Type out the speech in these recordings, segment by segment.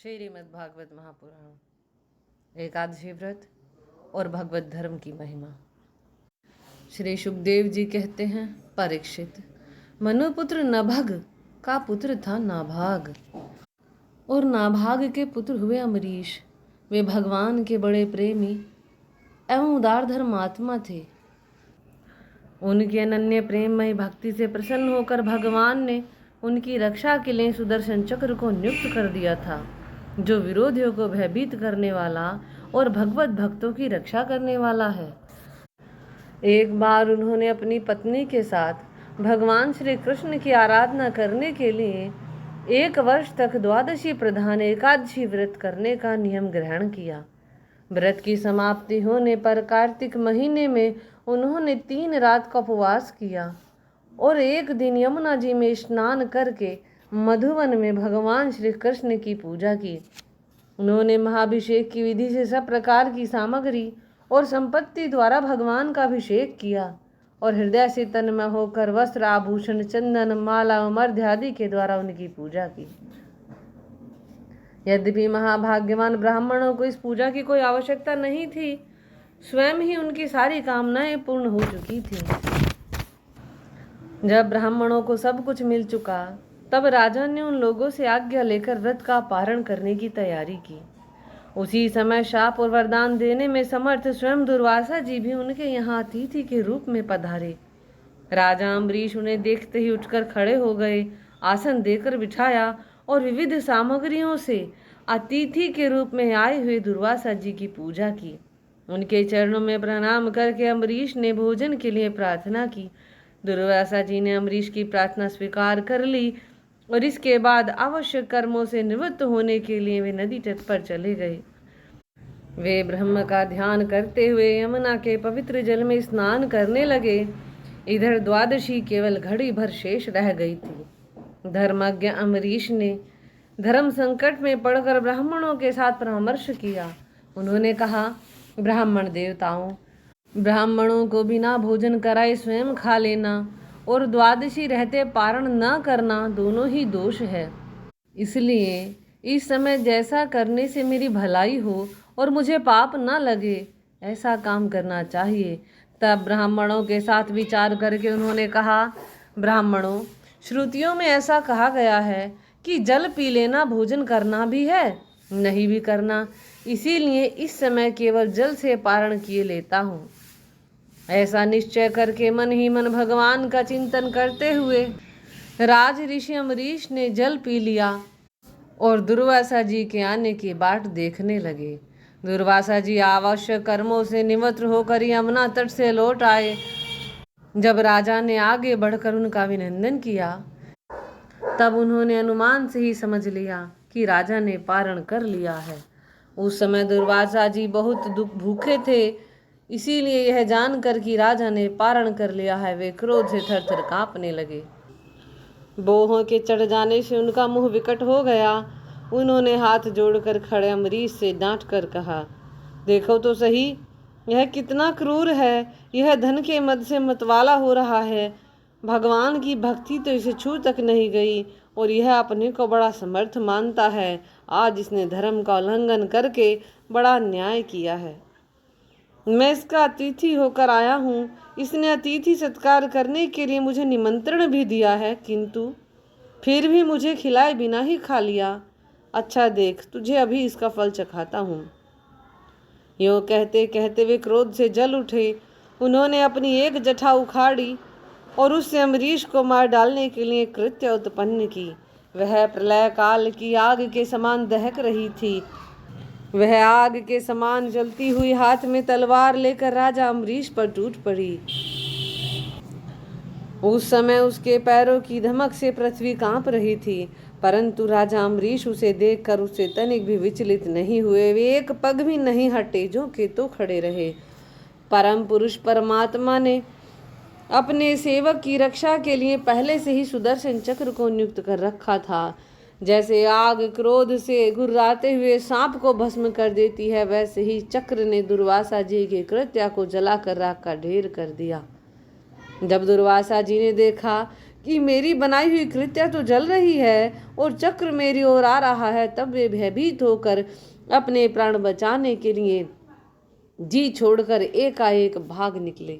श्रीमद्भागवत महापुराण एकादशी व्रत और भगवत धर्म की महिमा। श्री सुखदेव जी कहते हैं, परीक्षित, मनुपुत्र नभग का पुत्र था नाभाग, और नाभाग के पुत्र हुए अम्बरीश। वे भगवान के बड़े प्रेमी एवं उदार धर्मात्मा थे। उनकी अनन्य प्रेममय भक्ति से प्रसन्न होकर भगवान ने उनकी रक्षा के लिए सुदर्शन चक्र को नियुक्त कर दिया था, जो विरोधियों को भयभीत करने वाला और भगवत भक्तों की रक्षा करने वाला है। एक बार उन्होंने अपनी पत्नी के साथ भगवान श्री कृष्ण की आराधना करने के लिए 1 वर्ष तक द्वादशी प्रधान एकादशी व्रत करने का नियम ग्रहण किया। व्रत की समाप्ति होने पर कार्तिक महीने में उन्होंने 3 रात का उपवास किया और एक दिन यमुना जी में स्नान करके मधुवन में भगवान श्री कृष्ण की पूजा की। उन्होंने महाभिषेक की विधि से सब प्रकार की सामग्री और संपत्ति द्वारा भगवान का अभिषेक किया और हृदय से तन्मय होकर वस्त्र, आभूषण, चंदन, माला और मर्ध्य आदि के द्वारा उनकी पूजा की। यद्यपि महाभाग्यवान ब्राह्मणों को इस पूजा की कोई आवश्यकता नहीं थी, स्वयं ही उनकी सारी कामनाएं पूर्ण हो चुकी थी। जब ब्राह्मणों को सब कुछ मिल चुका, तब राजा ने उन लोगों से आज्ञा लेकर व्रत का पारण करने की तैयारी की। उसी समय शाप और वरदान देने में समर्थ स्वयं दुर्वासा जी भी उनके यहाँ अतिथि के रूप में पधारे। राजा अम्बरीश उन्हें देखते ही उठकर खड़े हो गए, आसन देकर बिठाया और विविध सामग्रियों से अतिथि के रूप में आए हुए दुर्वासा जी की पूजा की। उनके चरणों में प्रणाम करके अम्बरीश ने भोजन के लिए प्रार्थना की। दुर्वासा जी ने अम्बरीश की प्रार्थना स्वीकार कर ली और इसके बाद आवश्यक कर्मों से निवृत्त होने के लिए वे नदी तट पर चले गए। वे ब्रह्म का ध्यान करते हुए यमुना के पवित्र जल में स्नान करने लगे। इधर द्वादशी केवल घड़ी भर शेष रह गई थी। धर्मज्ञ अम्बरीश ने धर्म संकट में पड़कर ब्राह्मणों के साथ परामर्श किया। उन्होंने कहा, ब्राह्मण देवताओं, ब्राह्मणों को बिना भोजन कराए स्वयं खा लेना और द्वादशी रहते पारण न करना दोनों ही दोष है। इसलिए इस समय जैसा करने से मेरी भलाई हो और मुझे पाप न लगे, ऐसा काम करना चाहिए। तब ब्राह्मणों के साथ विचार करके उन्होंने कहा, ब्राह्मणों, श्रुतियों में ऐसा कहा गया है कि जल पी लेना भोजन करना भी है, नहीं भी करना। इसीलिए इस समय केवल जल से पारण किए लेता हूँ। ऐसा निश्चय करके मन ही मन भगवान का चिंतन करते हुए राज ऋषि अम्बरीश ने जल पी लिया और दुर्वासा जी के आने की बाट देखने लगे। दुर्वासा जी आवश्यक कर्मों से निवृत्त होकर यमुना तट से लौट आए। जब राजा ने आगे बढ़कर उनका अभिनंदन किया, तब उन्होंने अनुमान से ही समझ लिया कि राजा ने पारण कर लिया है। उस समय दुर्वासा जी बहुत भूखे थे, इसीलिए यह जानकर कि राजा ने पारण कर लिया है, वे क्रोध से थर-थर कांपने लगे। बोहों के चढ़ जाने से उनका मुंह विकट हो गया। उन्होंने हाथ जोड़कर खड़े अम्बरीश से डांट कर कहा, देखो तो सही, यह कितना क्रूर है। यह धन के मद से मतवाला हो रहा है। भगवान की भक्ति तो इसे छू तक नहीं गई और यह अपने को बड़ा समर्थ मानता है। आज इसने धर्म का उल्लंघन करके बड़ा अन्याय किया है। मैं इसका अतिथि होकर आया हूँ। इसने अतिथि सत्कार करने के लिए मुझे निमंत्रण भी दिया है, किंतु फिर भी मुझे खिलाए बिना ही खा लिया। अच्छा देख, तुझे अभी इसका फल चखाता हूँ। यूँ कहते कहते वे क्रोध से जल उठे। उन्होंने अपनी एक जटा उखाड़ी और उससे अम्बरीश को मार डालने के लिए कृत्य उत्पन्न की। वह प्रलय काल की आग के समान दहक रही थी। वह आग के समान जलती हुई हाथ में तलवार लेकर राजा अम्बरीश पर टूट पड़ी। उस समय उसके पैरों की धमक से पृथ्वी कांप रही थी, परंतु राजा अम्बरीश उसे देखकर उससे तनिक भी विचलित नहीं हुए। वे एक पग भी नहीं हटे, जो के तो खड़े रहे। परम पुरुष परमात्मा ने अपने सेवक की रक्षा के लिए पहले से ही सुदर्शन चक्र को नियुक्त कर रखा था। जैसे आग क्रोध से घुर्राते हुए सांप को भस्म कर देती है, वैसे ही चक्र ने दुर्वासा जी के कृत्य को जलाकर राख का ढेर कर दिया। जब दुर्वासा जी ने देखा कि मेरी बनाई हुई कृत्या तो जल रही है और चक्र मेरी ओर आ रहा है, तब वे भयभीत होकर अपने प्राण बचाने के लिए जी छोड़कर एकाएक भाग निकले।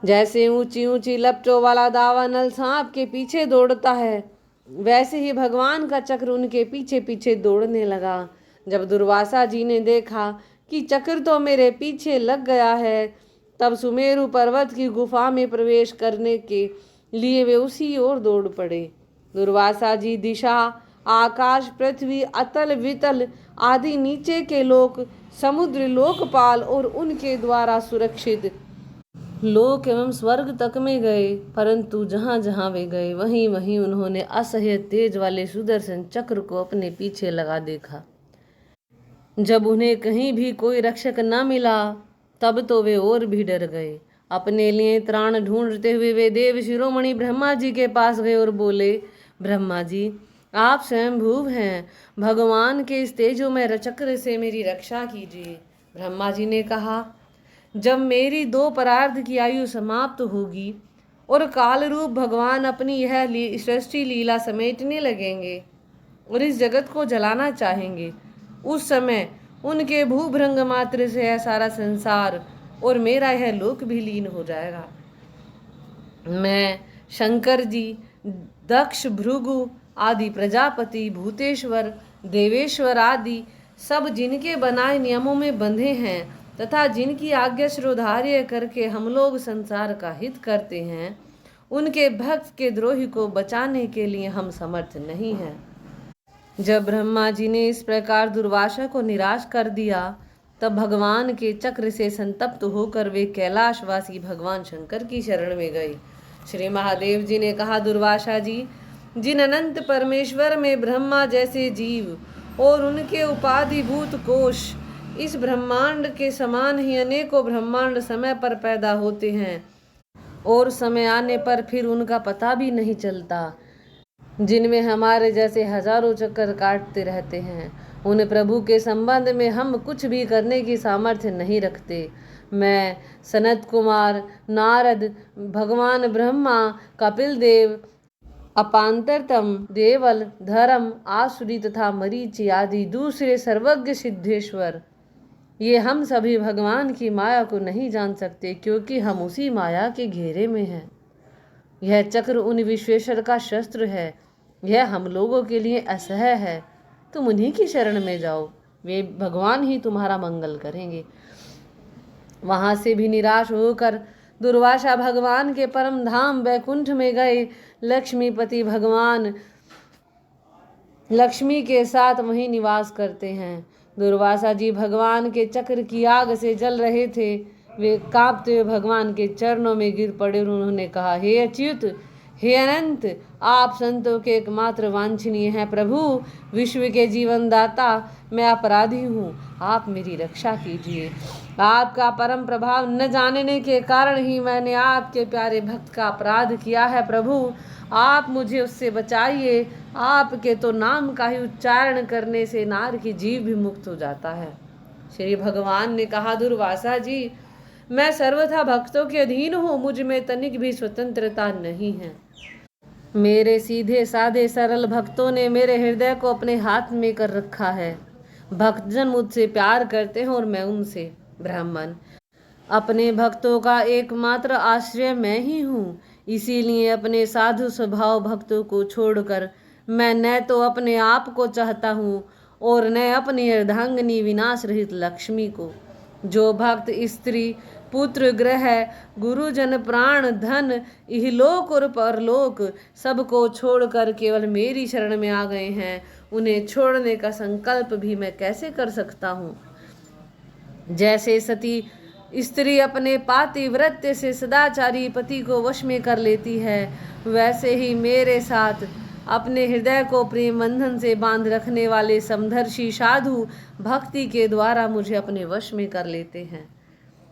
जैसे ऊंची ऊंची लपटों वाला दावानल सांप के पीछे दौड़ता है, वैसे ही भगवान का चक्र उनके पीछे पीछे दौड़ने लगा। जब दुर्वासा जी ने देखा कि चक्र तो मेरे पीछे लग गया है, तब सुमेरु पर्वत की गुफा में प्रवेश करने के लिए वे उसी ओर दौड़ पड़े। दुर्वासा जी दिशा, आकाश, पृथ्वी, अतल वितल आदि नीचे के लोक, समुद्र, लोकपाल और उनके द्वारा सुरक्षित लोक एवं स्वर्ग तक में गए, परंतु जहां जहां वे गए वहीं वहीं उन्होंने असह्य तेज वाले सुदर्शन चक्र को अपने पीछे लगा देखा। जब उन्हें कहीं भी कोई रक्षक न मिला, तब तो वे और भी डर गए। अपने लिए त्राण ढूंढते हुए वे देव शिरोमणि ब्रह्मा जी के पास गए और बोले, ब्रह्मा जी, आप स्वयंभूव हैं, भगवान के इस तेजोमय चक्र से मेरी रक्षा कीजिए। ब्रह्मा जी ने कहा, जब मेरी 2 परार्ध की आयु समाप्त होगी और काल रूप भगवान अपनी यह सृष्टि लीला समेटने लगेंगे और इस जगत को जलाना चाहेंगे, उस समय उनके भूभृंग मात्र से यह सारा संसार और मेरा यह लोक भी लीन हो जाएगा। मैं, शंकर जी, दक्ष, भृगु आदि प्रजापति, भूतेश्वर, देवेश्वर आदि सब जिनके बनाए नियमों में बंधे हैं तथा जिनकी आज्ञा श्रोधार्य करके हम लोग संसार का हित करते हैं, उनके भक्त के द्रोही को बचाने के लिए हम समर्थ नहीं हैं। जब ब्रह्मा जी ने इस प्रकार दुर्वासा को निराश कर दिया, तब भगवान के चक्र से संतप्त होकर वे कैलाशवासी भगवान शंकर की शरण में गए। श्री महादेव जी ने कहा, दुर्वासा जी, जिन अनंत परमेश्वर में ब्रह्मा जैसे जीव और उनके उपाधिभूत कोश इस ब्रह्मांड के समान ही अनेकों ब्रह्मांड समय पर पैदा होते हैं और समय आने पर फिर उनका पता भी नहीं चलता, जिनमें हमारे जैसे हजारों चक्कर काटते रहते हैं, उन प्रभु के संबंध में हम कुछ भी करने की सामर्थ्य नहीं रखते। मैं, सनत कुमार, नारद, भगवान ब्रह्मा, कपिल देव, अपांतरतम, देवल, धर्म, आसुरी तथा मरीचि आदि दूसरे सर्वज्ञ सिद्धेश्वर, ये हम सभी भगवान की माया को नहीं जान सकते, क्योंकि हम उसी माया के घेरे में हैं। यह चक्र उन विश्वेश्वर का शस्त्र है, यह हम लोगों के लिए असह्य है। तुम उन्हीं की शरण में जाओ, वे भगवान ही तुम्हारा मंगल करेंगे। वहां से भी निराश होकर दुर्वासा भगवान के परम धाम वैकुंठ में गए। लक्ष्मीपति भगवान लक्ष्मी के साथ वहीं निवास करते हैं। दुर्वासा जी भगवान के चक्र की आग से जल रहे थे। वे कांपते हुए भगवान के चरणों में गिर पड़े और उन्होंने कहा, हे अच्युत, हे अनंत, आप संतों के एकमात्र वांछनीय हैं। प्रभु, विश्व के जीवन दाता, मैं अपराधी हूँ, आप मेरी रक्षा कीजिए। आपका परम प्रभाव न जानने के कारण ही मैंने आपके प्यारे भक्त का अपराध किया है। प्रभु, आप मुझे उससे बचाइए। आपके तो नाम का ही उच्चारण करने से नार की जीव भी मुक्त हो जाता है। श्री भगवान ने कहा, दुर्वासा जी, मैं सर्वथा भक्तों के अधीन हूँ, मुझ में तनिक भी स्वतंत्रता नहीं है। मेरे सीधे साधे सरल भक्तों ने मेरे हृदय को अपने हाथ में कर रखा है। भक्तजन मुझसे प्यार करते हैं और मैं उनसे। ब्राह्मण, अपने भक्तों का एकमात्र आश्रय मैं ही हूँ, इसीलिए अपने साधु स्वभाव भक्तों को छोड़कर मैं न तो अपने आप को चाहता हूँ और न अपनी अर्धांगिनी विनाश रहित लक्ष्मी को। जो भक्त स्त्री, पुत्र, ग्रह, गुरुजन, प्राण, धन, इहलोक और परलोक सबको छोड़कर केवल मेरी शरण में आ गए हैं, उन्हें छोड़ने का संकल्प भी मैं कैसे कर सकता हूँ। जैसे सती स्त्री अपने पातिव्रत्य से सदाचारी पति को वश में कर लेती है, वैसे ही मेरे साथ अपने हृदय को प्रेम बंधन से बांध रखने वाले समदर्शी साधु भक्ति के द्वारा मुझे अपने वश में कर लेते हैं।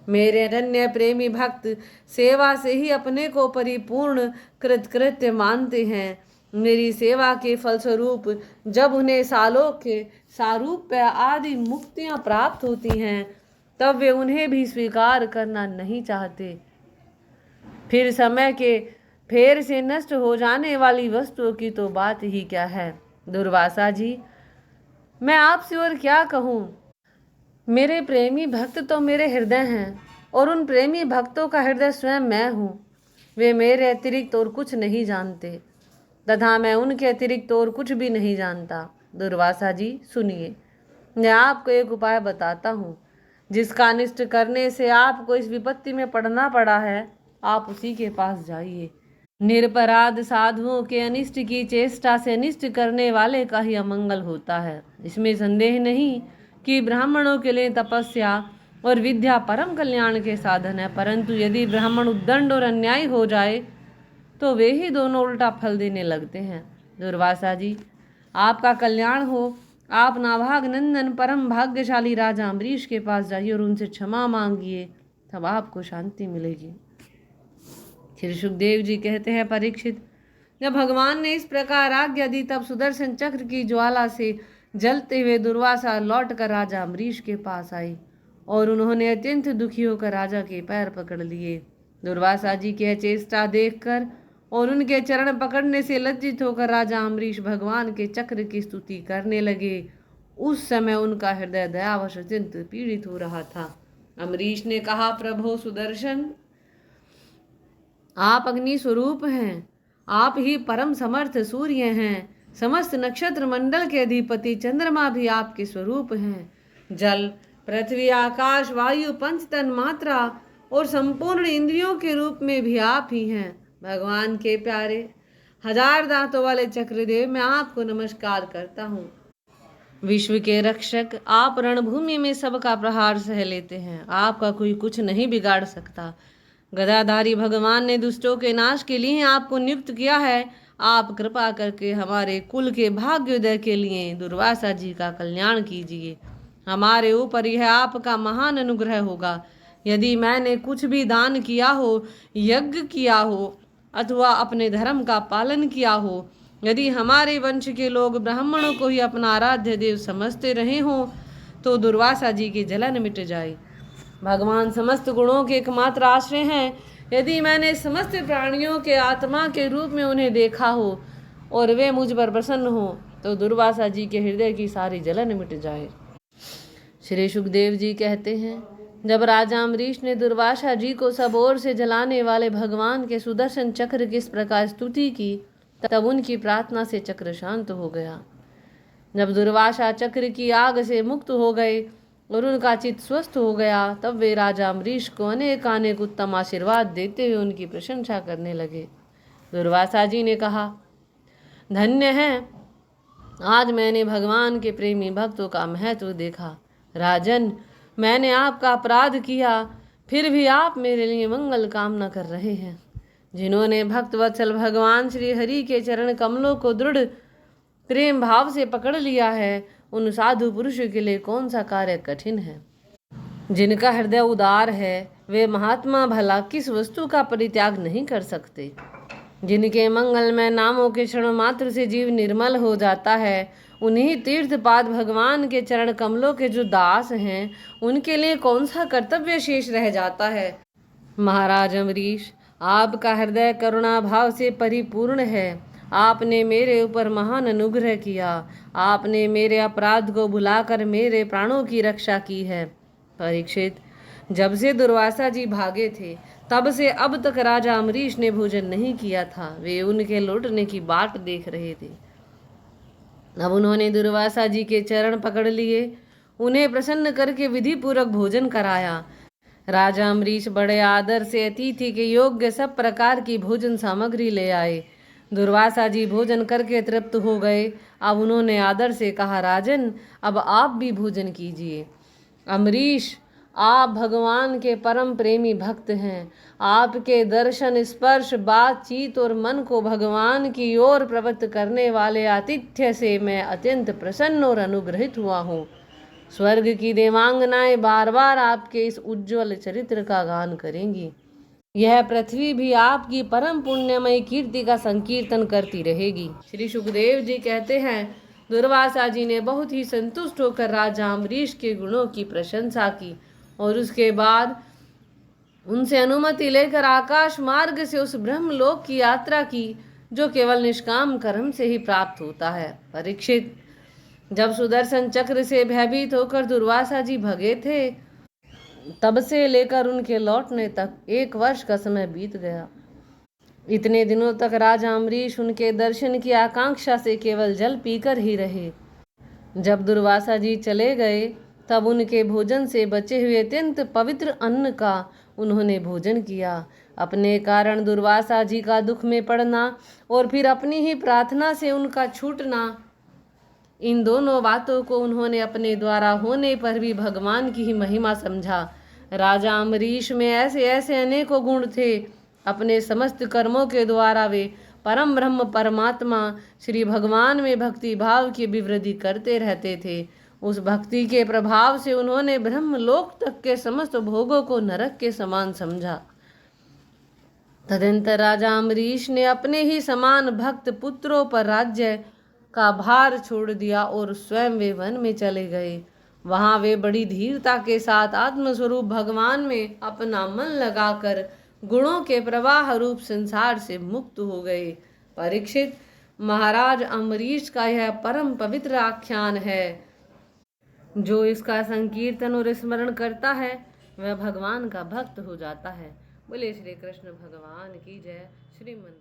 मेरे अनन्य प्रेमी भक्त सेवा से ही अपने को परिपूर्ण कृतकृत्य मानते हैं। मेरी सेवा के फलस्वरूप जब उन्हें सालोक्य, सारूप्य आदि मुक्तियां प्राप्त होती हैं, तब वे उन्हें भी स्वीकार करना नहीं चाहते। फिर समय के फेर से नष्ट हो जाने वाली वस्तुओं की तो बात ही क्या है। दुर्वासा जी, मैं आपसे और क्या कहूँ। मेरे प्रेमी भक्त तो मेरे हृदय हैं और उन प्रेमी भक्तों का हृदय स्वयं मैं हूँ। वे मेरे अतिरिक्त और कुछ नहीं जानते तथा मैं उनके अतिरिक्त और कुछ भी नहीं जानता। दुर्वासा जी सुनिए, मैं आपको एक उपाय बताता हूँ जिसका अनिष्ट करने से आपको इस विपत्ति में पड़ना पड़ा है। आप उसी के पास जाइए। निरपराध साधुओं के अनिष्ट की चेष्टा से अनिष्ट करने वाले का ही अमंगल होता है। इसमें संदेह नहीं कि ब्राह्मणों के लिए तपस्या और विद्या परम कल्याण के साधन है, परंतु यदि ब्राह्मण उद्दंड और अन्यायी हो जाए तो वे ही दोनों उल्टा फल देने लगते हैं। दुर्वासा जी, आपका कल्याण हो। आप नाभाग नंदन परम भाग्यशाली राजा अम्बरीश के पास जाइए और उनसे क्षमा मांगिए, तब आपको शांति मिलेगी। श्री सुखदेव जी कहते हैं, परीक्षित, जब भगवान ने इस प्रकार आज्ञा दी तब सुदर्शन चक्र की ज्वाला से जलते हुए दुर्वासा लौटकर राजा अम्बरीश के पास आई और उन्होंने अत्यंत दुखी होकर राजा के पैर पकड़ लिए। दुर्वासा जी की चेष्टा देखकर और उनके चरण पकड़ने से लज्जित होकर राजा अम्बरीश भगवान के चक्र की स्तुति करने लगे। उस समय उनका हृदय दयावश अत्यंत पीड़ित हो रहा था। अम्बरीश ने कहा, प्रभो सुदर्शन, आप अग्नि स्वरूप हैं, आप ही परम समर्थ सूर्य हैं, समस्त नक्षत्र मंडल के अधिपति चंद्रमा भी आपके स्वरूप हैं, जल पृथ्वी आकाश वायु पंच तन मात्रा और संपूर्ण इंद्रियों के रूप में भी आप ही हैं। भगवान के प्यारे, हजार दांतों वाले चक्रदेव, मैं आपको नमस्कार करता हूँ। विश्व के रक्षक, आप रणभूमि में सबका प्रहार सह लेते हैं, आपका कोई कुछ नहीं बिगाड़ सकता। गदाधारी भगवान ने दुष्टों के नाश के लिए आपको नियुक्त किया है। आप कृपा करके हमारे कुल के भाग्योदय के लिए दुर्वासा जी का कल्याण कीजिए। हमारे ऊपर यह आपका महान अनुग्रह होगा। यदि मैंने कुछ भी दान किया हो, यज्ञ किया हो अथवा अपने धर्म का पालन किया हो, यदि हमारे वंश के लोग ब्राह्मणों को ही अपना आराध्य देव समझते रहे हों, तो दुर्वासा जी की जलन मिट जाए। भगवान समस्त गुणों के एकमात्र आश्रय हैं। यदि मैंने समस्त प्राणियों के आत्मा के रूप में उन्हें देखा हो और वे मुझ पर प्रसन्न हो, तो दुर्वासा जी के हृदय की सारी जलन मिट जाए। श्री सुखदेव जी कहते हैं, जब राजा अम्बरीश ने दुर्वासा जी को सब ओर से जलाने वाले भगवान के सुदर्शन चक्र की इस प्रकार स्तुति की, तब उनकी प्रार्थना से चक्र शांत हो गया। जब दुर्वासा चक्र की आग से मुक्त हो गए और उनका चित्त स्वस्थ हो गया, तब वे राजा अम्बरीश को अनेक अनेक उत्तम आशीर्वाद देते हुए उनकी प्रशंसा करने लगे। दुर्वासा जी ने कहा, धन्य है, आज मैंने भगवान के प्रेमी भक्तों का महत्व देखा। राजन, मैंने आपका अपराध किया, फिर भी आप मेरे लिए मंगल कामना कर रहे हैं। जिन्होंने भक्त वत्सल भगवान श्री हरि के चरण कमलों को दृढ़ प्रेम भाव से पकड़ लिया है, उन साधु पुरुषों के लिए कौन सा कार्य कठिन है। जिनका हृदय उदार है, वे महात्मा भला किस वस्तु का परित्याग नहीं कर सकते। जिनके मंगलमय नामों के क्षण मात्र से जीव निर्मल हो जाता है, उन्हीं तीर्थपाद भगवान के चरण कमलों के जो दास हैं, उनके लिए कौन सा कर्तव्य शेष रह जाता है। महाराज अम्बरीश, आपका हृदय करुणा भाव से परिपूर्ण है। आपने मेरे ऊपर महान अनुग्रह किया। आपने मेरे अपराध को भुलाकर मेरे प्राणों की रक्षा की है। परीक्षित, जब से दुर्वासा जी भागे थे, तब से अब तक राजा अम्बरीश ने भोजन नहीं किया था। वे उनके लौटने की बाट देख रहे थे। अब उन्होंने दुर्वासा जी के चरण पकड़ लिए, उन्हें प्रसन्न करके विधि पूर्वक भोजन कराया। राजा अम्बरीश बड़े आदर से अतिथि के योग्य सब प्रकार की भोजन सामग्री ले आए। दुर्वासा जी भोजन करके तृप्त हो गए। अब उन्होंने आदर से कहा, राजन, अब आप भी भोजन कीजिए। अम्बरीश, आप भगवान के परम प्रेमी भक्त हैं। आपके दर्शन, स्पर्श, बातचीत और मन को भगवान की ओर प्रवृत्त करने वाले आतिथ्य से मैं अत्यंत प्रसन्न और अनुग्रहित हुआ हूँ। स्वर्ग की देवांगनाएं बार बार आपके इस उज्ज्वल चरित्र का गान करेंगी। यह पृथ्वी भी आपकी परम पुण्यमयी कीर्ति का संकीर्तन करती रहेगी। श्री सुखदेव जी कहते हैं, दुर्वासा जी ने बहुत ही संतुष्ट होकर राजा अम्बरीश के गुणों की प्रशंसा की और उसके बाद उनसे अनुमति लेकर आकाश मार्ग से उस ब्रह्मलोक की यात्रा की, जो केवल निष्काम कर्म से ही प्राप्त होता है। परीक्षित, जब सुदर्शन चक्र से भयभीत होकर दुर्वासा जी भगे थे, तब से लेकर उनके लौटने तक 1 वर्ष का समय बीत गया। इतने दिनों तक राजा अम्बरीश उनके दर्शन की आकांक्षा से केवल जल पीकर ही रहे। जब दुर्वासा जी चले गए, तब उनके भोजन से बचे हुए अत्यंत पवित्र अन्न का उन्होंने भोजन किया। अपने कारण दुर्वासा जी का दुख में पड़ना और फिर अपनी ही प्रार्थना से उनका छूटना, इन दोनों बातों को उन्होंने अपने द्वारा होने पर भी भगवान की ही महिमा समझा। राजा अम्बरीश में ऐसे ऐसे अनेकों गुण थे। अपने समस्त कर्मों के द्वारा वे परम ब्रह्म परमात्मा श्री भगवान में भक्ति भाव की अभिवृद्धि करते रहते थे। उस भक्ति के प्रभाव से उन्होंने ब्रह्मलोक तक के समस्त भोगों को नरक के समान समझा। तदंतर राजा अम्बरीश ने अपने ही समान भक्त पुत्रों पर राज्य का भार छोड़ दिया और स्वयं वे वन में चले गए। वहां वे बड़ी धीरता के साथ आत्मस्वरूप भगवान में अपना मन लगाकर गुणों के प्रवाह रूप संसार से मुक्त हो गए। परीक्षित, महाराज अम्बरीश का यह परम पवित्र आख्यान है। जो इसका संकीर्तन और स्मरण करता है वह भगवान का भक्त हो जाता है। बोले श्री कृष्ण भगवान की जय। श्रीमन